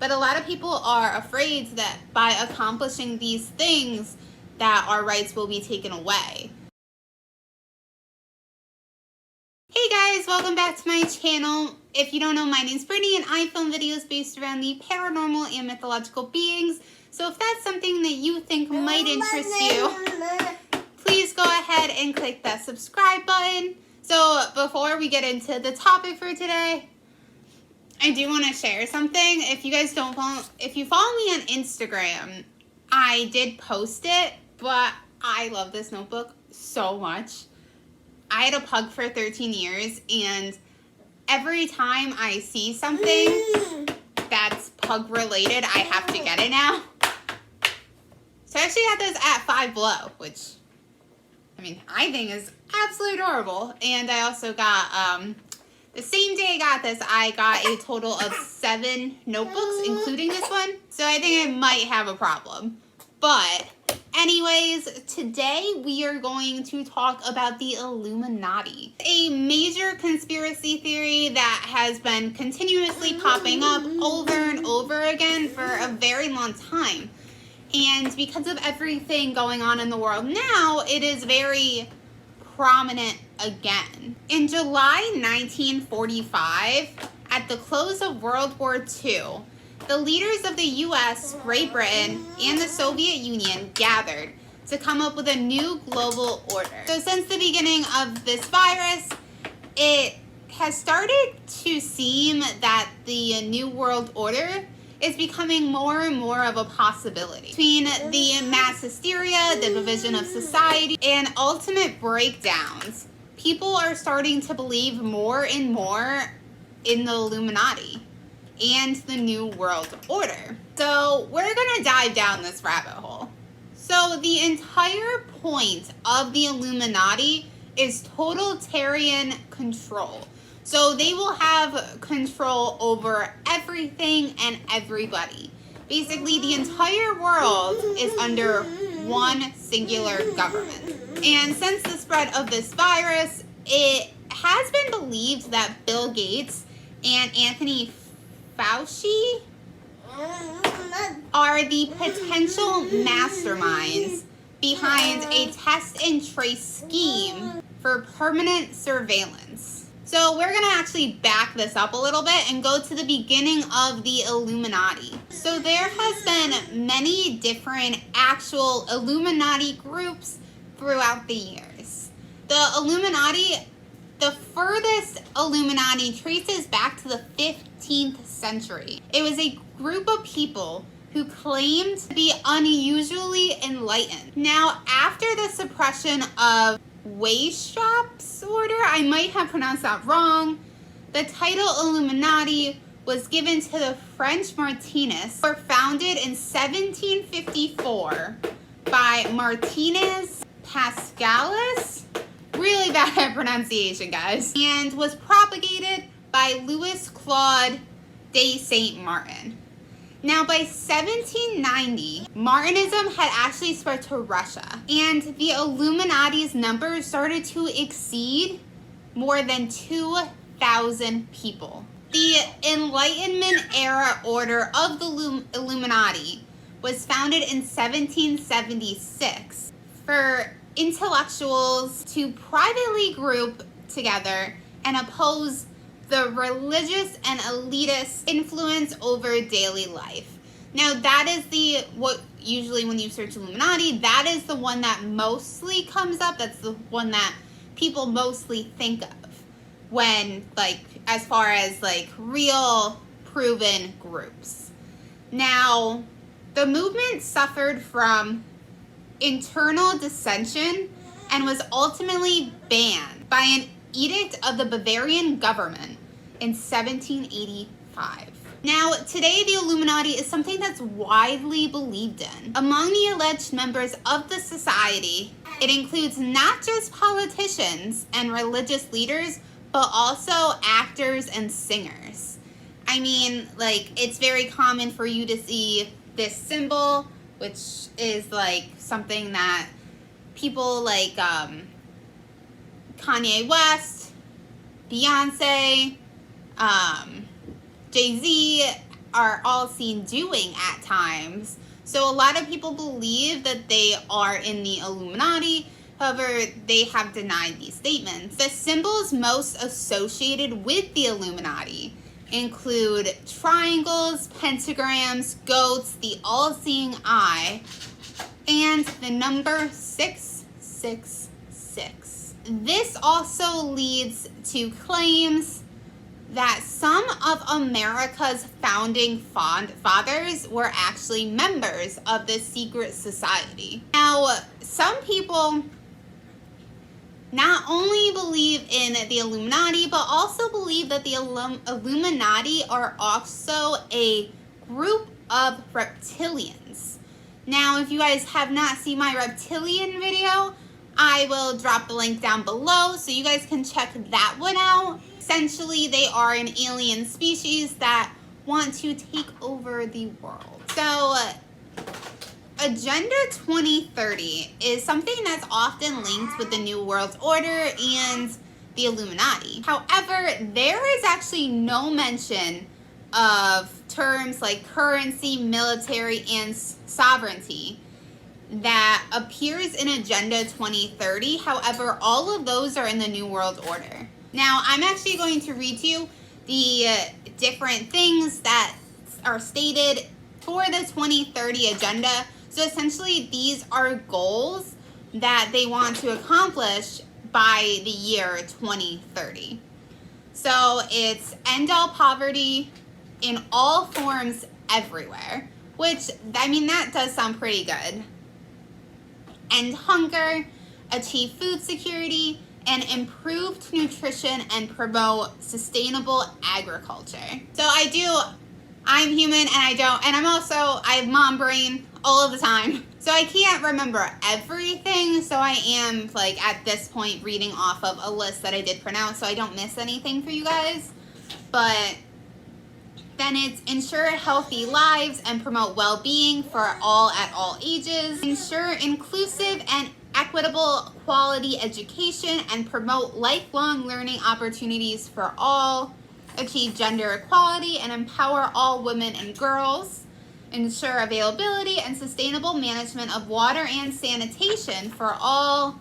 But a lot of people are afraid that by accomplishing these things, that our rights will be taken away. Hey guys, welcome back to my channel. If you don't know, my name's Brittany and I film videos based around the paranormal and mythological beings. So if that's something that you think might interest you, please go ahead and click that subscribe button. So before we get into the topic for today, I do want to share something. If you guys don't follow, if you follow me on Instagram, I did post it, but I love this notebook so much. I had a pug for 13 years, and every time I see something that's pug related, I have to get it now. So I actually got this at Five Below, which, I mean, I think is absolutely adorable. And I also got, the same day I got this, I got a total of 7 notebooks, including this one. So I think I might have a problem. But anyways, today we are going to talk about the Illuminati, a major conspiracy theory that has been continuously popping up over and over again for a very long time. And because of everything going on in the world now, it is very prominent again. In July 1945, at the close of World War II, the leaders of the US, Great Britain, and the Soviet Union gathered to come up with a new global order. So since the beginning of this virus, it has started to seem that the new world order is becoming more and more of a possibility. Between the mass hysteria, the division of society, and ultimate breakdowns, people are starting to believe more and more in the Illuminati and the New World Order. So we're gonna dive down this rabbit hole. So the entire point of the Illuminati is totalitarian control. So they will have control over everything and everybody. Basically, the entire world is under one singular government. And since the spread of this virus, it has been believed that Bill Gates and Anthony Fauci are the potential masterminds behind a test and trace scheme for permanent surveillance. So we're gonna actually back this up a little bit and go to the beginning of the Illuminati. So there has been many different actual Illuminati groups throughout the years. The Illuminati, the furthest Illuminati traces back to the 15th century. It was a group of people who claimed to be unusually enlightened. Now, after the suppression of Weishaupt's order, I might have pronounced that wrong, the title Illuminati was given to the French Martinists, who were founded in 1754 by Martinez Pascalis. Really bad at pronunciation, guys. And was propagated by Louis Claude de Saint Martin. Now, by 1790, Martinism had actually spread to Russia, and the Illuminati's numbers started to exceed more than 2,000 people. The Enlightenment era order of the Illuminati was founded in 1776 for intellectuals to privately group together and oppose the religious and elitist influence over daily life. Now that is what usually when you search Illuminati, that is the one that mostly comes up. That's the one that people mostly think of when, like, as far as like real proven groups. Now, the movement suffered from internal dissension and was ultimately banned by an edict of the Bavarian government in 1785. Now, today the Illuminati is something that's widely believed in. Among the alleged members of the society, it includes not just politicians and religious leaders, but also actors and singers. I mean, like, it's very common for you to see this symbol, which is like something that people like Kanye West, Beyonce, Jay-Z are all seen doing at times. So a lot of people believe that they are in the Illuminati. However, they have denied these statements. The symbols most associated with the Illuminati include triangles, pentagrams, goats, the all-seeing eye, and the number 666. This also leads to claims that some of America's founding fathers were actually members of this secret society. Now, some people not only believe in the Illuminati, but also believe that the Illuminati are also a group of reptilians. Now, if you guys have not seen my reptilian video, I will drop the link down below so you guys can check that one out. Essentially, they are an alien species that want to take over the world. So, Agenda 2030 is something that's often linked with the New World Order and the Illuminati. However, there is actually no mention of terms like currency, military, and sovereignty that appears in Agenda 2030. However, all of those are in the New World Order. Now, I'm actually going to read to you the different things that are stated for the 2030 agenda. So essentially, these are goals that they want to accomplish by the year 2030. So it's end all poverty in all forms everywhere, which, I mean, that does sound pretty good. End hunger, achieve food security, and improved nutrition and promote sustainable agriculture. So I'm human and I have mom brain all of the time. So I can't remember everything. So I am like at this point reading off of a list that I did print out so I don't miss anything for you guys. But then it's ensure healthy lives and promote well-being for all at all ages. Ensure inclusive and equitable quality education and promote lifelong learning opportunities for all. Achieve gender equality and empower all women and girls. Ensure availability and sustainable management of water and sanitation for all.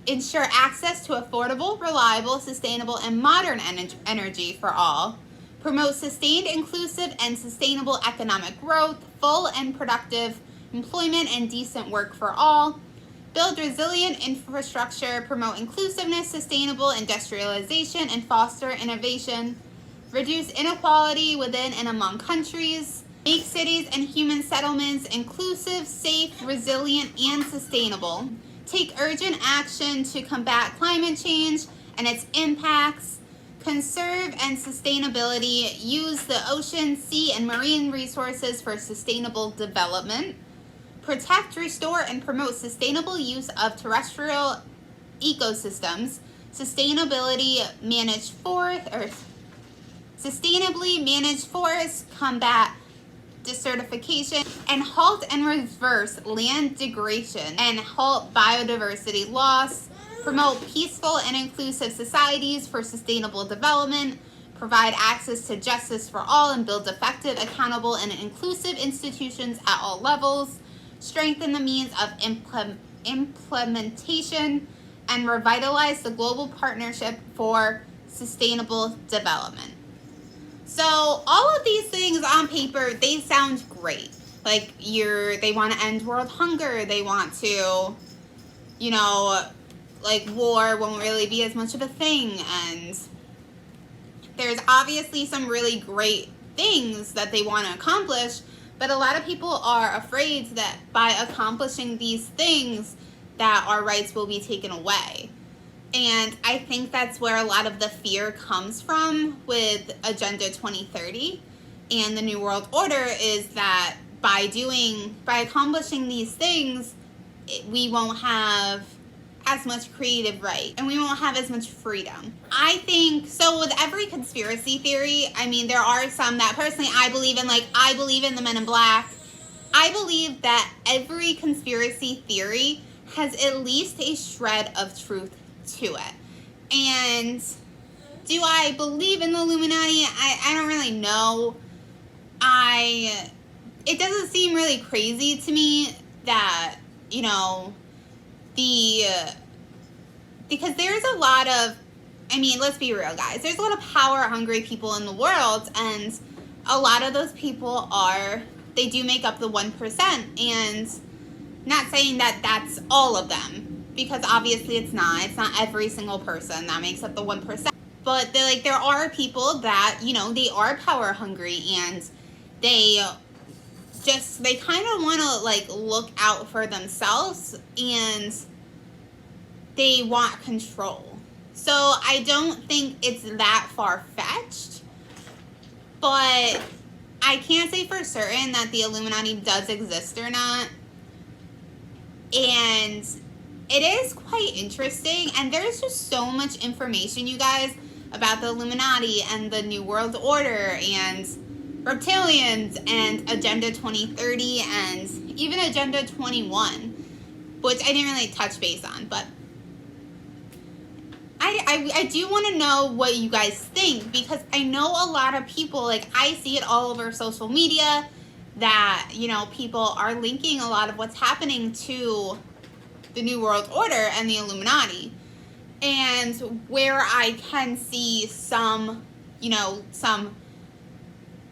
Ensure access to affordable, reliable, sustainable, and modern energy for all. Promote sustained, inclusive, and sustainable economic growth, full and productive employment, and decent work for all. Build resilient infrastructure, promote inclusiveness, sustainable industrialization, and foster innovation. Reduce inequality within and among countries. Make cities and human settlements inclusive, safe, resilient, and sustainable. Take urgent action to combat climate change and its impacts. Conserve and sustainability. Use the ocean, sea, and marine resources for sustainable development. Protect, restore, and promote sustainable use of terrestrial ecosystems. Sustainably manage forests, combat desertification, and halt and reverse land degradation, and halt biodiversity loss. Promote peaceful and inclusive societies for sustainable development. Provide access to justice for all and build effective, accountable, and inclusive institutions at all levels. Strengthen the means of implementation and revitalize the global partnership for sustainable development. So all of these things on paper, they sound great. Like they want to end world hunger. They want to, like war won't really be as much of a thing. And there's obviously some really great things that they want to accomplish. But a lot of people are afraid that by accomplishing these things, that our rights will be taken away. And I think that's where a lot of the fear comes from with Agenda 2030 and the New World Order, is that by accomplishing these things, we won't have as much creative right and we won't have as much freedom. I think, so with every conspiracy theory, I mean, there are some that personally I believe in, like I believe in the Men in Black. I believe that every conspiracy theory has at least a shred of truth to it. And do I believe in the Illuminati? I don't really know. it doesn't seem really crazy to me that, you know, because there's a lot of, I mean, let's be real, guys. There's a lot of power-hungry people in the world, and a lot of those people they do make up the 1%, and not saying that that's all of them, because obviously it's not every single person that makes up the 1%, but there are people that, you know, they are power-hungry, and they kind of want to, like, look out for themselves, and they want control. So I don't think it's that far-fetched, but I can't say for certain that the Illuminati does exist or not. And it is quite interesting, and there's just so much information, you guys, about the Illuminati and the New World Order and reptilians and Agenda 2030 and even Agenda 21, which I didn't really touch base on, but I do want to know what you guys think, because I know a lot of people, like, I see it all over social media that, you know, people are linking a lot of what's happening to the New World Order and the Illuminati. And where I can see some, you know,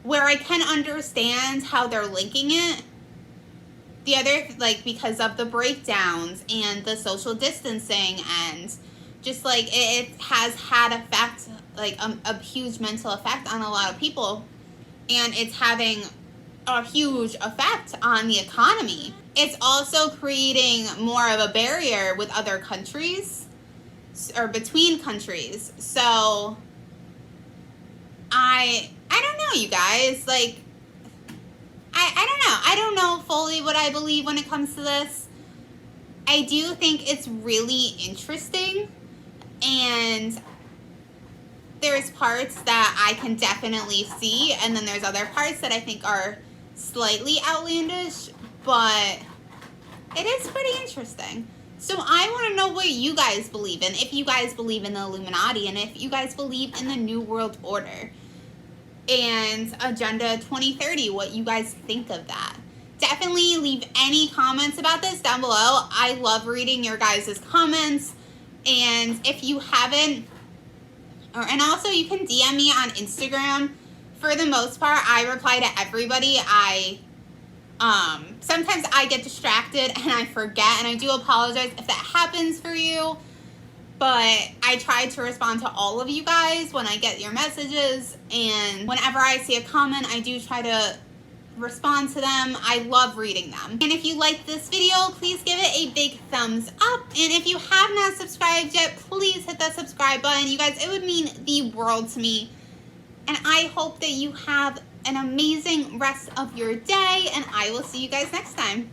where I can understand how they're linking it, the other, like, because of the breakdowns and the social distancing, and just, like, it has had effect, like, a huge mental effect on a lot of people, and it's having a huge effect on the economy. It's also creating more of a barrier with other countries, or between countries. So I don't know, you guys, like, I don't know. I don't know fully what I believe when it comes to this. I do think it's really interesting, and there's parts that I can definitely see, and then there's other parts that I think are slightly outlandish, but it is pretty interesting. So I want to know what you guys believe in, if you guys believe in the Illuminati, and if you guys believe in the New World Order and Agenda 2030, what you guys think of that. Definitely leave any comments about this down below. I love reading your guys' comments. And if you haven't, and also you can DM me on Instagram. For the most part, I reply to everybody. Sometimes I get distracted and I forget, and I do apologize if that happens for you. But I try to respond to all of you guys when I get your messages, and whenever I see a comment, I do try to respond to them. I love reading them. And if you like this video, please give it a big thumbs up. And if you have not subscribed yet, please hit that subscribe button. You guys, it would mean the world to me. And I hope that you have an amazing rest of your day, and I will see you guys next time.